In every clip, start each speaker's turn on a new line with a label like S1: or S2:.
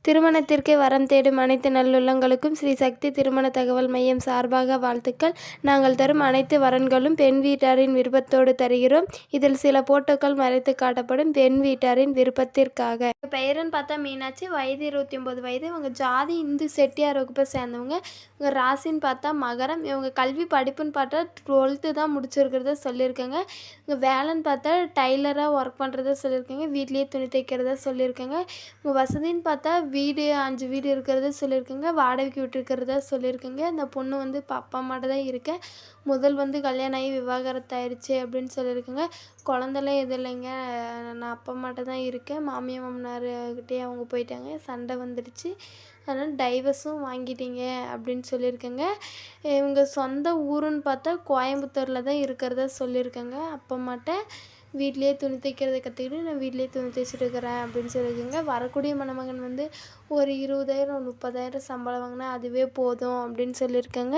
S1: திருமணத்திற்கு வரம் தேடும் அனைத்து நல்லுள்ளங்களுக்கும் ஸ்ரீ சக்தி திருமண தகவல் மையம் சார்பாக வாழ்த்துக்கள். நாங்கள் தரும் அனைத்து வரன்களும் பெண் வீட்டாரின் விருப்பத்தோடு தருகிறோம். இதில் சில போட்டோக்கள் மறைத்து காட்டப்படும் பெண் வீட்டாரின் விருப்பத்திற்காக. பெயருன்னு பார்த்தா மீனாட்சி, வயது 29 வயது. இவங்க ஜாதி இந்து செட்டியார் வகுப்பை சேர்ந்தவங்க. இவங்க ராசின்னு பார்த்தா மகரம். இவங்க கல்வி படிப்புன்னு பார்த்தா 12th தான் முடிச்சிருக்கிறத சொல்லியிருக்காங்க. இவங்க வேலைன்னு பார்த்தா டைலராக ஒர்க் பண்ணுறதா சொல்லியிருக்காங்க. வீட்லேயே துணி தைக்கிறதா சொல்லியிருக்காங்க. இவங்க வசதின்னு பார்த்தா வீடு 5 வீடு இருக்கிறத சொல்லியிருக்காங்க. வாடகைக்கு விட்டுருக்கிறதா சொல்லியிருக்காங்க. இந்த பொண்ணு வந்து இப்போ அப்பா அம்மாட்ட தான் இருக்கேன். முதல் வந்து கல்யாணம் ஆகி விவாகரத்து ஆயிடுச்சு அப்படின்னு சொல்லியிருக்காங்க. குழந்தெல்லாம் எதுவும் இல்லைங்க, நான் அப்பா அம்மாட்ட தான் இருக்கேன். மாமியார் மாமனார்கிட்டே அவங்க போயிட்டாங்க, சண்டை வந்துடுச்சு, அதனால் டைவர்ஸும் வாங்கிட்டீங்க அப்படின்னு சொல்லியிருக்காங்க. இவங்க சொந்த ஊருன்னு பார்த்தா கோயம்புத்தூரில் தான் இருக்கிறதா சொல்லியிருக்காங்க. அப்பா அம்மாட்ட வீட்லேயே துணி தைக்கிறத கற்றுக்கிட்டு நான் வீட்லேயே துணி தைச்சிட்டு இருக்கிறேன் அப்படின்னு சொல்லியிருக்காங்க. வரக்கூடிய மணமகன் வந்து ஒரு 20,000 30,000 சம்பளம் வாங்கினா அதுவே போதும் அப்படின்னு சொல்லியிருக்காங்க.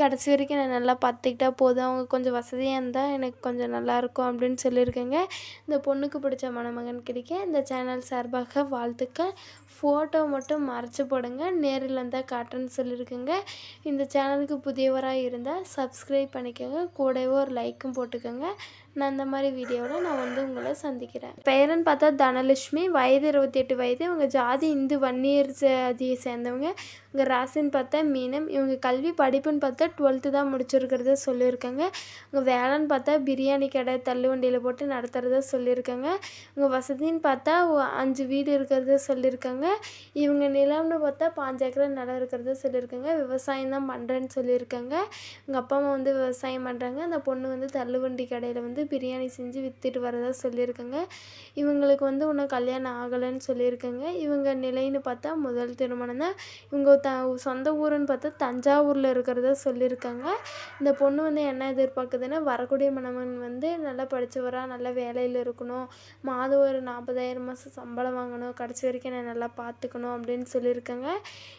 S1: கடைசி வரைக்கும் நான் நல்லா பார்த்துக்கிட்டா போதும், அவங்க கொஞ்சம் வசதியாக இருந்தால் எனக்கு கொஞ்சம் நல்லாயிருக்கும் அப்படின்னு சொல்லியிருக்காங்க. இந்த பொண்ணுக்கு பிடிச்ச மணமகன் கிடைக்க இந்த சேனல் சார்பாக வாழ்த்துக்கள். ஃபோட்டோ மட்டும் மறைச்சி போடுங்க, நேரில் இருந்தால் காட்டுன்னு சொல்லியிருக்கேங்க. இந்த சேனலுக்கு புதியவராக இருந்தால் சப்ஸ்கிரைப் பண்ணிக்கோங்க, கூடவே ஒரு லைக்கும் போட்டுக்கோங்க. நான் இந்த மாதிரி வீடியோவில் நான் வந்து உங்களை சந்திக்கிறேன். பெயருன்னு பார்த்தா தனலட்சுமி, வயது 28 வயது. இவங்க ஜாதி இந்து வன்னியர் ஜாதியை சேர்ந்தவங்க. இவங்க ராசின்னு பார்த்தா மீனம். இவங்க கல்வி படிப்புன்னு பார்த்தா 12th தான் முடிச்சிருக்கிறத சொல்லியிருக்காங்க. இவங்க வேலைன்னு பார்த்தா பிரியாணி கடை தள்ளுவண்டியில் போட்டு நடத்துகிறத சொல்லியிருக்காங்க. இவங்க வசதின்னு பார்த்தா 5 வீடு இருக்கிறத சொல்லியிருக்காங்க. இவங்க நிலம்னு பார்த்தா 5 ஏக்கர் நிலம் இருக்கிறத சொல்லியிருக்காங்க. விவசாயம் தான் பண்ணுறேன்னு சொல்லியிருக்காங்க. எங்கள் அப்பா அம்மா வந்து விவசாயம் பண்ணுறாங்க. அந்த பொண்ணு வந்து தள்ளுவண்டி கடையில் வந்து பிரியாணி செஞ்சு விற்றுட்டு வரதா சொல்லியிருக்காங்க. இவங்களுக்கு வந்து இன்னும் கல்யாணம் ஆகலைன்னு சொல்லியிருக்காங்க. இவங்க நிலைன்னு பார்த்தா முதல் திருமணம் தான். இவங்க சொந்த ஊருன்னு பார்த்தா தஞ்சாவூரில் இருக்கிறதா சொல்லியிருக்காங்க. இந்த பொண்ணு வந்து என்ன எதிர்பார்க்குதுன்னா, வரக்கூடிய மணமகன் வந்து நல்லா படித்தவராக நல்ல வேலையில் இருக்கணும், மாதம் ஒரு 40,000 மாதம் சம்பளம் வாங்கணும், கடைசி வரைக்கும் நான் நல்லா பார்த்துக்கணும் அப்படின்னு சொல்லியிருக்காங்க.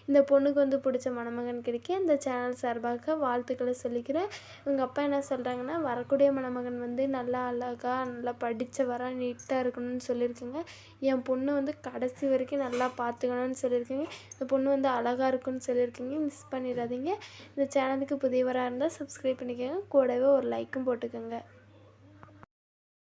S1: இந்த பொண்ணுக்கு வந்து பிடிச்ச மணமகன் கிடைக்க இந்த சேனல் சார்பாக வாழ்த்துக்களை சொல்லிக்கிறேன். இவங்க அப்பா என்ன சொல்கிறாங்கன்னா, வரக்கூடிய மணமகன் வந்து நல்லா அழகாக நல்லா படித்தவராக நீட்டாக இருக்கணும்னு சொல்லியிருக்கேங்க. என் பொண்ணு வந்து கடைசி வரைக்கும் நல்லா பார்த்துக்கணும்னு சொல்லியிருக்கேங்க. இந்த பொண்ணு வந்து அழகாக இருக்குன்னு சொல்லியிருக்கீங்க, மிஸ் பண்ணிடாதீங்க. இந்த சேனலுக்கு புதியவராக இருந்தால் சப்ஸ்கிரைப் பண்ணிக்கோங்க, கூடவே ஒரு லைக்கும் போட்டுக்கோங்க.